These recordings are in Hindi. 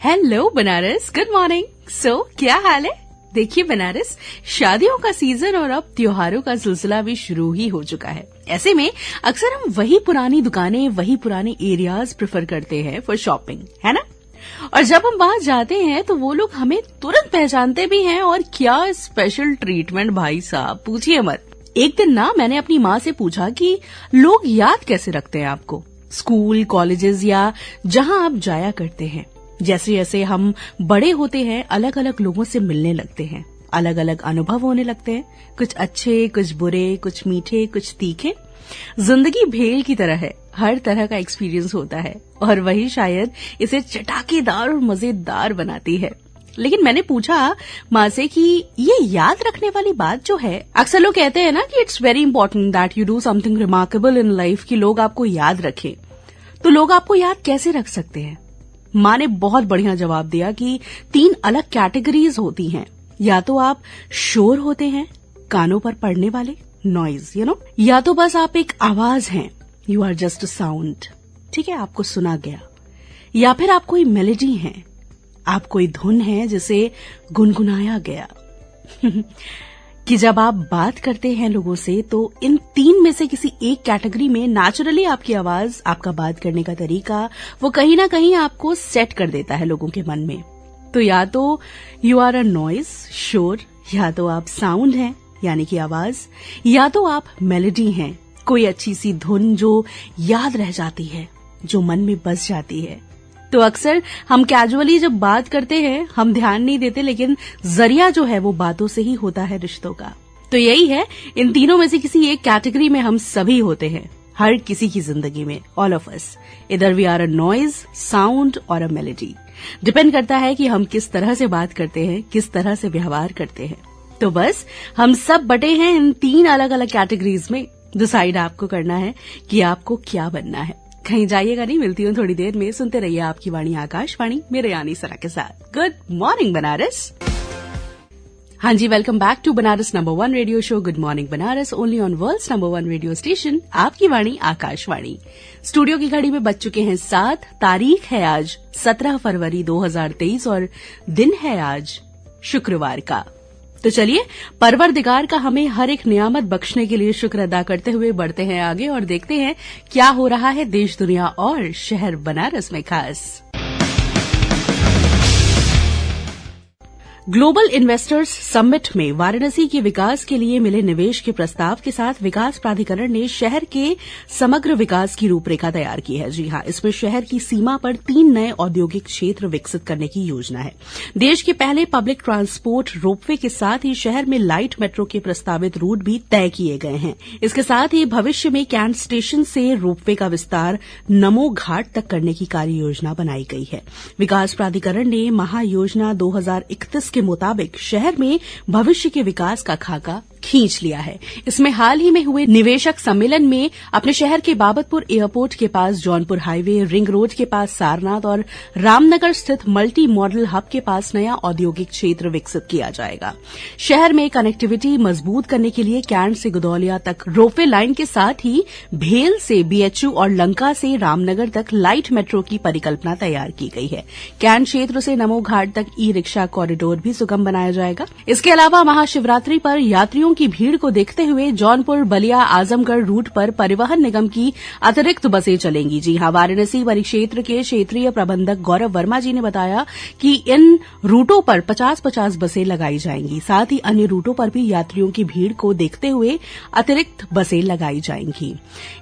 Hello Banaras, good morning. क्या हाल है? देखिए बनारस, शादियों का सीजन और अब त्योहारों का सिलसिला भी शुरू ही हो चुका है। ऐसे में अक्सर हम वही पुरानी दुकानें, वही पुराने एरियाज प्रेफर करते हैं फॉर शॉपिंग, है ना? और जब हम वहां जाते हैं तो वो लोग हमें तुरंत पहचानते भी हैं। और क्या स्पेशल ट्रीटमेंट भाई साहब, पूछिए मत। एक दिन ना मैंने अपनी माँ से पूछा कि लोग याद कैसे रखते हैं आपको, स्कूल, कॉलेजेस या जहां आप जाया करते हैं। जैसे जैसे हम बड़े होते हैं अलग अलग लोगों से मिलने लगते हैं, अलग अलग अनुभव होने लगते हैं, कुछ अच्छे, कुछ बुरे, कुछ मीठे, कुछ तीखे। जिंदगी भेल की तरह है, हर तरह का एक्सपीरियंस होता है और वही शायद इसे चटाकेदार और मजेदार बनाती है। लेकिन मैंने पूछा माँ से कि ये याद रखने वाली बात जो है, अक्सर लोग कहते हैं ना कि it's very important that you do something remarkable in life, कि लोग आपको याद रखें। तो लोग आपको याद कैसे रख सकते हैं? माँ ने बहुत बढ़िया जवाब दिया कि 3 अलग कैटेगरीज होती हैं। या तो आप शोर होते हैं, कानों पर पड़ने वाले, नॉइज, या तो बस आप एक आवाज हैं, you are just a sound, ठीक है, आपको सुना गया। या फिर आप कोई मेलोडी हैं, आप कोई धुन है जिसे गुनगुनाया गया। कि जब आप बात करते हैं लोगों से तो इन 3 में से किसी एक कैटेगरी में नेचुरली आपकी आवाज, आपका बात करने का तरीका, वो कहीं ना कहीं आपको सेट कर देता है लोगों के मन में। तो या तो यू आर अ नॉइज, शोर, या तो आप साउंड हैं यानी कि आवाज, या तो आप मेलोडी हैं, कोई अच्छी सी धुन जो याद रह जाती है, जो मन में बस जाती है। तो अक्सर हम कैजुअली जब बात करते हैं हम ध्यान नहीं देते, लेकिन जरिया जो है वो बातों से ही होता है रिश्तों का। तो यही है, इन तीनों में से किसी एक कैटेगरी में हम सभी होते हैं, हर किसी की जिंदगी में, ऑल ऑफ अस। इधर we are a noise, sound और अ मेलोडी। डिपेंड करता है कि हम किस तरह से बात करते हैं, किस तरह से व्यवहार करते हैं। तो बस हम सब बटे हैं इन 3 अलग अलग कैटेगरीज में। डिसाइड आपको करना है कि आपको क्या बनना है। कहीं जाइएगा नहीं, मिलती हूँ थोड़ी देर में। सुनते रहिए आपकी वाणी आकाशवाणी, मेरे यानी सरा के साथ। Good morning Banaras. हाँ जी, welcome back to Banaras number 1 radio show good morning Banaras, only on world's number 1 radio station, आपकी वाणी आकाशवाणी। स्टूडियो की घड़ी में बज चुके हैं 7। तारीख है आज 17 फरवरी 2023 और दिन है आज शुक्रवार का। तो चलिए, परवरदिगार का हमें हर एक नियामत बख्शने के लिए शुक्र अदा करते हुए बढ़ते हैं आगे और देखते हैं क्या हो रहा है देश, दुनिया और शहर बनारस में खास। ग्लोबल इन्वेस्टर्स समिट में वाराणसी के विकास के लिए मिले निवेश के प्रस्ताव के साथ विकास प्राधिकरण ने शहर के समग्र विकास की रूपरेखा तैयार की है। जी हां, इसमें शहर की सीमा पर 3 नए औद्योगिक क्षेत्र विकसित करने की योजना है। देश के पहले पब्लिक ट्रांसपोर्ट रोपवे के साथ ही शहर में लाइट मेट्रो के प्रस्तावित रूट भी तय किए गए हैं। इसके साथ ही भविष्य में कैंट स्टेशन से रोपवे का विस्तार नमो घाट तक करने की कार्य योजना बनाई गई है। विकास प्राधिकरण ने महायोजना 2031 के मुताबिक शहर में भविष्य के विकास का खाका खींच लिया है। इसमें हाल ही में हुए निवेशक सम्मेलन में अपने शहर के बाबतपुर एयरपोर्ट के पास जौनपुर हाईवे, रिंग रोड के पास सारनाथ और रामनगर स्थित मल्टी मॉडल हब के पास नया औद्योगिक क्षेत्र विकसित किया जाएगा। शहर में कनेक्टिविटी मजबूत करने के लिए कैंट से गुदौलिया तक रोपवे लाइन के साथ ही भेल से बीएचयू और लंका से रामनगर तक लाइट मेट्रो की परिकल्पना तैयार की गई है। कैंट क्षेत्र से नमो घाट तक ई रिक्शा कॉरिडोर भी सुगम बनाया जाएगा। इसके अलावा महाशिवरात्रि पर यात्रियों की भीड़ को देखते हुए जौनपुर, बलिया, आजमगढ़ रूट पर परिवहन निगम की अतिरिक्त बसें चलेंगी। जी हां, वाराणसी परिक्षेत्र के क्षेत्रीय प्रबंधक गौरव वर्मा जी ने बताया कि इन रूटों पर 50-50 बसें लगाई जाएंगी। साथ ही अन्य रूटों पर भी यात्रियों की भीड़ को देखते हुए अतिरिक्त बसें लगाई जाएंगी।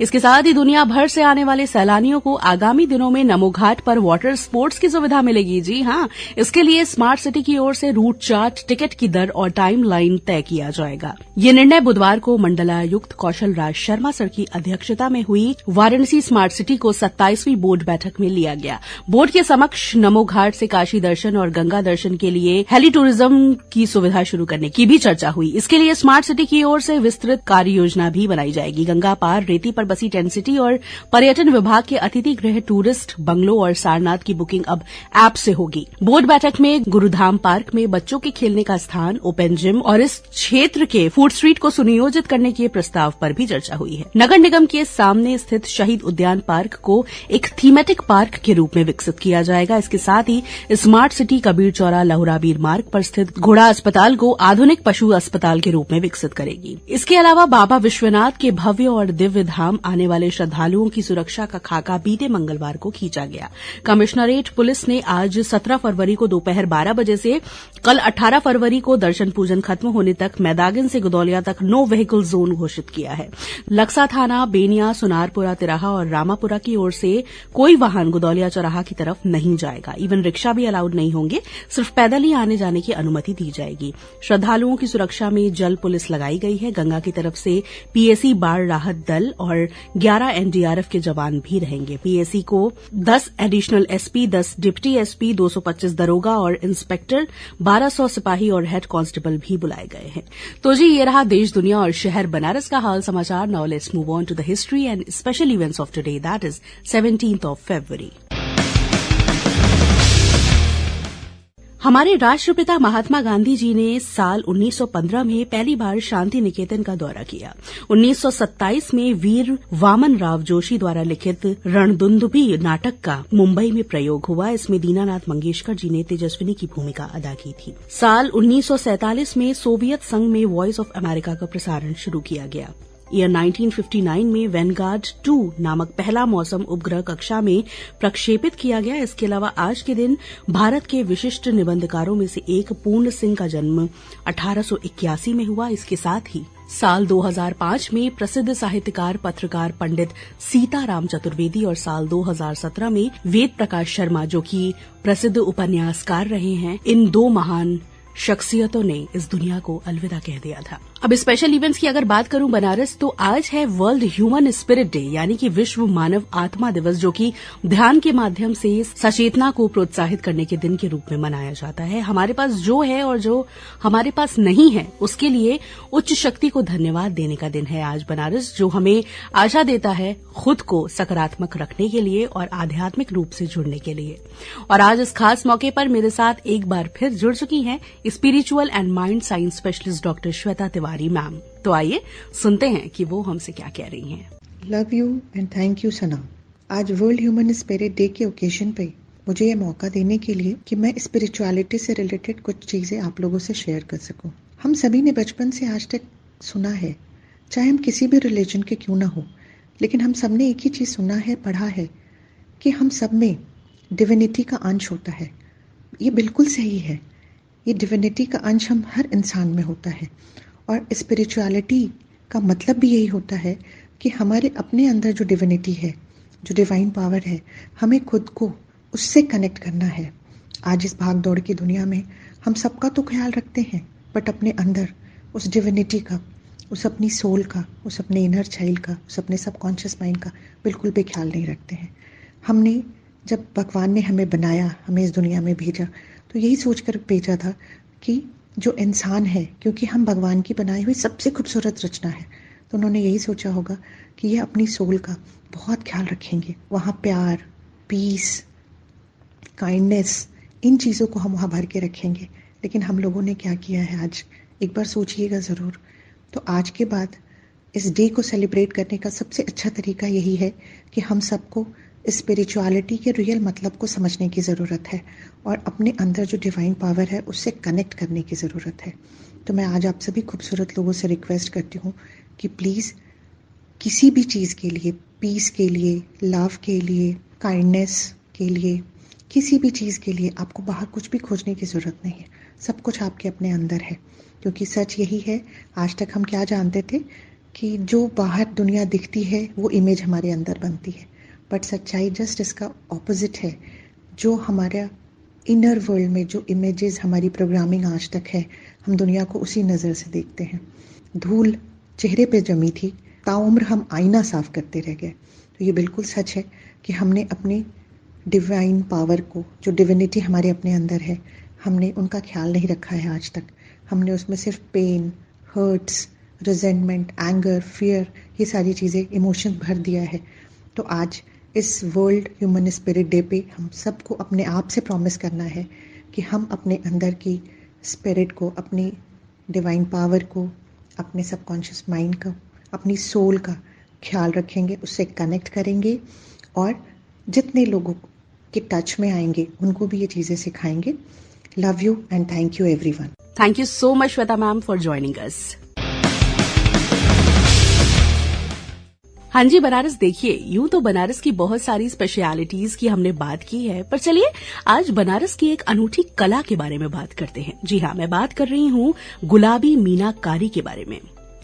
इसके साथ ही दुनिया भर से आने वाले सैलानियों को आगामी दिनों में नमो घाट पर वाटर स्पोर्ट्स की सुविधा मिलेगी। जी हां, इसके लिए स्मार्ट सिटी की ओर से रूट चार्ट, टिकट की दर और टाइम लाइन तय किया जाएगा। ये निर्णय बुधवार को मंडलायुक्त कौशल राज शर्मा सर की अध्यक्षता में हुई वाराणसी स्मार्ट सिटी को 27वीं बोर्ड बैठक में लिया गया। बोर्ड के समक्ष नमो घाट से काशी दर्शन और गंगा दर्शन के लिए हेली टूरिज्म की सुविधा शुरू करने की भी चर्चा हुई। इसके लिए स्मार्ट सिटी की ओर से विस्तृत कार्य योजना भी बनाई जाएगी। गंगा पार रेती पर बसी टेंट सिटी और पर्यटन विभाग के अतिथि गृह, टूरिस्ट बंगलों और सारनाथ की बुकिंग अब ऐप से होगी। बोर्ड बैठक में गुरुधाम पार्क में बच्चों के खेलने का स्थान, ओपन जिम और इस क्षेत्र के के फूड स्ट्रीट को सुनियोजित करने के प्रस्ताव पर भी चर्चा हुई है। नगर निगम के सामने स्थित शहीद उद्यान पार्क को एक थीमेटिक पार्क के रूप में विकसित किया जाएगा। इसके साथ ही स्मार्ट सिटी कबीर चौरा लहुराबीर मार्ग पर स्थित घोड़ा अस्पताल को आधुनिक पशु अस्पताल के रूप में विकसित करेगी। इसके अलावा बाबा विश्वनाथ के भव्य और दिव्य धाम आने वाले श्रद्धालुओं की सुरक्षा का खाका बीते मंगलवार को खींचा गया। कमिश्नरेट पुलिस ने आज 17 फरवरी को दोपहर 12 बजे से कल 18 फरवरी को दर्शन पूजन खत्म होने तक मैदागिन से गुदौलिया तक नो व्हीकल जोन घोषित किया है। लक्सा थाना, बेनिया, सुनारपुरा तिराहा और रामापुरा की ओर से कोई वाहन गुदौलिया चौराहा की तरफ नहीं जाएगा। इवन रिक्शा भी अलाउड नहीं होंगे, सिर्फ पैदल ही आने जाने की अनुमति दी जाएगी। श्रद्धालुओं की सुरक्षा में जल पुलिस लगाई गई है। गंगा की तरफ से पीएसी बाढ़ राहत दल और 11 एनडीआरएफ के जवान भी रहेंगे। पीएसी को 10 एडिशनल एसपी, 10 डिप्टी एसपी, 225 दरोगा और इंस्पेक्टर, 1200 सिपाही और हेड कांस्टेबल भी बुलाए गए हैं। तो जी, ये रहा देश, दुनिया और शहर बनारस का हाल समाचार। Now let's move on to the history and special events of today, that is 17th of February। हमारे राष्ट्रपिता महात्मा गांधी जी ने साल 1915 में पहली बार शांति निकेतन का दौरा किया। 1927 में वीर वामन राव जोशी द्वारा लिखित रणदुंदुभी नाटक का मुंबई में प्रयोग हुआ। इसमें दीनानाथ मंगेशकर जी ने तेजस्विनी की भूमिका अदा की थी। साल 1947 में सोवियत संघ में वॉइस ऑफ अमेरिका का प्रसारण शुरू किया गया। ईयर 1959 में वैनगार्ड 2 नामक पहला मौसम उपग्रह कक्षा में प्रक्षेपित किया गया। इसके अलावा आज के दिन भारत के विशिष्ट निबंधकारों में से एक पूर्ण सिंह का जन्म 1881 में हुआ। इसके साथ ही साल 2005 में प्रसिद्ध साहित्यकार पत्रकार पंडित सीताराम चतुर्वेदी और साल 2017 में वेद प्रकाश शर्मा, जो कि प्रसिद्ध उपन्यासकार रहे हैं, इन 2 महान शख्सियतों ने इस दुनिया को अलविदा कह दिया था। अब स्पेशल इवेंट्स की अगर बात करूं बनारस, तो आज है वर्ल्ड ह्यूमन स्पिरिट डे, यानी कि विश्व मानव आत्मा दिवस, जो कि ध्यान के माध्यम से सचेतना को प्रोत्साहित करने के दिन के रूप में मनाया जाता है। हमारे पास जो है और जो हमारे पास नहीं है, उसके लिए उच्च शक्ति को धन्यवाद देने का दिन है आज बनारस, जो हमें आशा देता है खुद को सकारात्मक रखने के लिए और आध्यात्मिक रूप से जुड़ने के लिए। और आज इस खास मौके पर मेरे साथ एक बार फिर जुड़ चुकी हैं spiritual and mind science specialist doctor Shweta Tiwari ma'am. तो आइए सुनते हैं कि वो हमसे क्या कह रही हैं। Love you and thank you Sana. आज वर्ल्ड ह्यूमन स्पिरिट डे के ओकेजन पे मुझे ये मौका देने के लिए कि मैं स्पिरिचुअलिटी से रिलेटेड कुछ चीज़ें आप लोगों से शेयर कर सकूं। हम सभी ने बचपन से आज तक सुना है, चाहे हम किसी भी रिलीजन के क्यों ना हो, लेकिन हम सब ने एक ही चीज़ सुना है, पढ़ा है कि हम सब में डिविनिटी का अंश होता है। ये बिल्कुल सही है। ये डिविनिटी का अंश हम हर इंसान में होता है और स्पिरिचुअलिटी का मतलब भी यही होता है कि हमारे अपने अंदर जो डिविनिटी है, जो डिवाइन पावर है, हमें खुद को उससे कनेक्ट करना है। आज इस भाग दौड़ की दुनिया में हम सबका तो ख्याल रखते हैं, बट अपने अंदर उस डिविनिटी का, उस अपनी सोल का, उस अपने इनर चाइल्ड का, उस अपने सबकॉन्शियस माइंड का बिल्कुल भी ख्याल नहीं रखते हैं। हमने जब भगवान ने हमें बनाया, हमें इस दुनिया में भेजा, तो यही सोचकर भेजा था कि जो इंसान है, क्योंकि हम भगवान की बनाई हुई सबसे खूबसूरत रचना है, तो उन्होंने यही सोचा होगा कि ये अपनी सोल का बहुत ख्याल रखेंगे। वहाँ प्यार, पीस, काइंडनेस, इन चीज़ों को हम वहाँ भर के रखेंगे। लेकिन हम लोगों ने क्या किया है आज, एक बार सोचिएगा ज़रूर। तो आज के बाद इस डे को सेलिब्रेट करने का सबसे अच्छा तरीका यही है कि हम सबको स्पिरिचुअलिटी के रियल मतलब को समझने की ज़रूरत है और अपने अंदर जो डिवाइन पावर है उससे कनेक्ट करने की ज़रूरत है। तो मैं आज आप सभी खूबसूरत लोगों से रिक्वेस्ट करती हूँ कि प्लीज़ किसी भी चीज़ के लिए, पीस के लिए, लव के लिए, काइंडनेस के लिए, किसी भी चीज़ के लिए आपको बाहर कुछ भी खोजने की ज़रूरत नहीं है। सब कुछ आपके अपने अंदर है, क्योंकि सच यही है। आज तक हम क्या जानते थे कि जो बाहर दुनिया दिखती है वो इमेज हमारे अंदर बनती है, बट सच्चाई जस्ट इसका ऑपोजिट है। जो हमारा इनर वर्ल्ड में जो इमेजेस, हमारी प्रोग्रामिंग आज तक है, हम दुनिया को उसी नज़र से देखते हैं। धूल चेहरे पे जमी थी, ताउम्र हम आईना साफ करते रह गए। तो ये बिल्कुल सच है कि हमने अपनी डिवाइन पावर को, जो डिविनिटी हमारे अपने अंदर है, हमने उनका ख्याल नहीं रखा है आज तक। हमने उसमें सिर्फ pain, hurts, resentment, anger, fear, ये सारी चीज़ें, इमोशंस भर दिया है। तो आज इस वर्ल्ड ह्यूमन स्पिरिट डे पे हम सबको अपने आप से प्रॉमिस करना है कि हम अपने अंदर की स्पिरिट को, अपनी डिवाइन पावर को, अपने सबकॉन्शियस माइंड का, अपनी सोल का ख्याल रखेंगे, उससे कनेक्ट करेंगे और जितने लोगों के टच में आएंगे उनको भी ये चीज़ें सिखाएंगे। Love you and thank you everyone. Thank you so much Shweta ma'am for joining us. हाँ जी बनारस, देखिए यूं तो बनारस की बहुत सारी स्पेशलिटीज की हमने बात की है, पर चलिए आज बनारस की एक अनूठी कला के बारे में बात करते हैं। जी हाँ, मैं बात कर रही हूँ गुलाबी मीनाकारी के बारे में।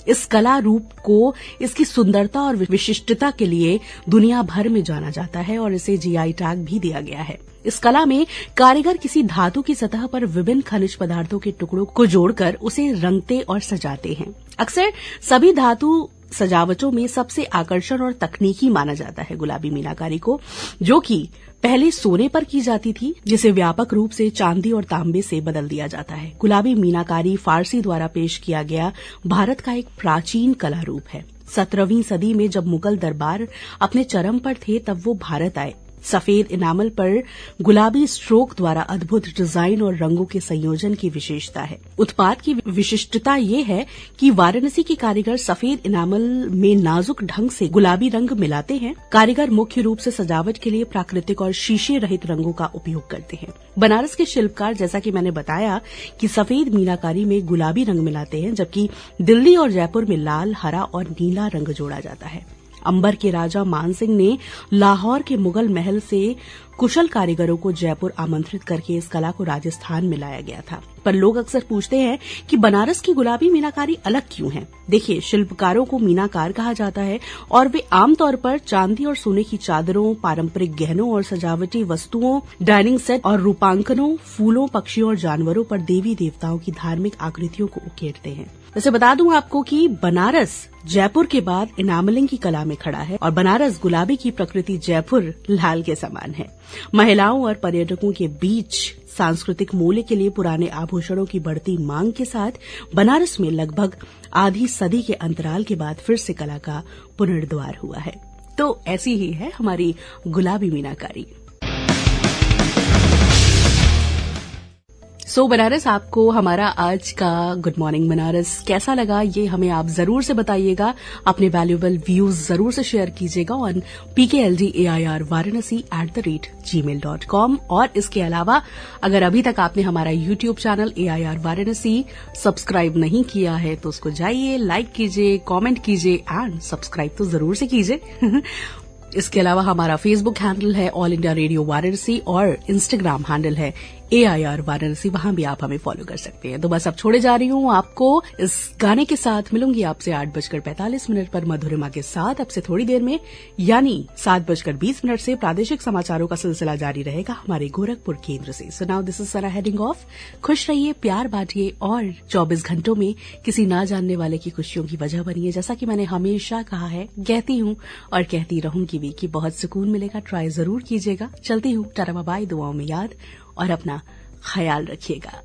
इस कला रूप को इसकी सुंदरता और विशिष्टता के लिए दुनिया भर में जाना जाता है और इसे जीआई टैग भी दिया गया है। इस कला में कारीगर किसी धातु की सतह पर विभिन्न खनिज पदार्थों के टुकड़ों को जोड़कर उसे रंगते और सजाते हैं। अक्सर सभी धातु सजावटों में सबसे आकर्षण और तकनीकी माना जाता है गुलाबी मीनाकारी को, जो कि पहले सोने पर की जाती थी, जिसे व्यापक रूप से चांदी और तांबे से बदल दिया जाता है। गुलाबी मीनाकारी फारसी द्वारा पेश किया गया भारत का एक प्राचीन कला रूप है। 17वीं सदी में जब मुगल दरबार अपने चरम पर थे, तब वो भारत आए। सफेद इनामल पर गुलाबी स्ट्रोक द्वारा अद्भुत डिजाइन और रंगों के संयोजन की विशेषता है। उत्पाद की विशिष्टता ये है कि वाराणसी के कारीगर सफेद इनामल में नाजुक ढंग से गुलाबी रंग मिलाते हैं। कारीगर मुख्य रूप से सजावट के लिए प्राकृतिक और शीशे रहित रंगों का उपयोग करते हैं। बनारस के शिल्पकार, जैसा कि मैंने बताया, कि सफेद मीनाकारी में गुलाबी रंग मिलाते हैं, जबकि दिल्ली और जयपुर में लाल, हरा और नीला रंग जोड़ा जाता है। अंबर के राजा मानसिंह ने लाहौर के मुगल महल से कुशल कारीगरों को जयपुर आमंत्रित करके इस कला को राजस्थान में लाया गया था। पर लोग अक्सर पूछते हैं कि बनारस की गुलाबी मीनाकारी अलग क्यों है। देखिए, शिल्पकारों को मीनाकार कहा जाता है और वे आमतौर पर चांदी और सोने की चादरों, पारंपरिक गहनों और सजावटी वस्तुओं, डाइनिंग सेट और रूपांकनों, फूलों, पक्षियों और जानवरों पर देवी देवताओं की धार्मिक आकृतियों को उकेरते हैं। वैसे बता दूं आपको कि बनारस जयपुर के बाद इनामलिंग की कला में खड़ा है और बनारस गुलाबी की प्रकृति जयपुर लाल के समान है। महिलाओं और पर्यटकों के बीच सांस्कृतिक मूल्य के लिए पुराने आभूषणों की बढ़ती मांग के साथ बनारस में लगभग आधी सदी के अंतराल के बाद फिर से कला का पुनर्द्वार हुआ है। तो ऐसी ही है हमारी गुलाबी मीनाकारी। सो बनारस, आपको हमारा आज का गुड मॉर्निंग बनारस कैसा लगा, ये हमें आप जरूर से बताइएगा। अपने वैल्यूएबल व्यूज जरूर से शेयर कीजिएगा ऑन pkldairvaranasi@gmail.com। और इसके अलावा अगर अभी तक आपने हमारा YouTube channel AIR Varanasi subscribe नहीं किया है तो उसको जाइए, लाइक कीजिए, कमेंट कीजिए एंड सब्सक्राइब तो जरूर से कीजिए। इसके अलावा हमारा फेसबुक हैंडल है ऑल इंडिया रेडियो वाराणसी और इंस्टाग्राम हैंडल है AIR वाराणसी, वहां भी आप हमें फॉलो कर सकते हैं। तो बस अब छोड़े जा रही हूँ आपको इस गाने के साथ। मिलूंगी आपसे 8:45 पर मधुरिमा के साथ। अब से थोड़ी देर में यानी 7:20 से प्रादेशिक समाचारों का सिलसिला जारी रहेगा हमारे गोरखपुर केंद्र से। So now this is Sana heading of. खुश रहिए, प्यार बांटिए और 24 घंटों में किसी ना जानने वाले की खुशियों की वजह बनिए। जैसा कि मैंने हमेशा कहा है, कहती हूँ और कहती रहूंगी भी कि बहुत सुकून मिलेगा। ट्राई जरूर कीजिएगा। चलती हूँ, टाटा बाय, दुआओं में याद और अपना ख्याल रखिएगा।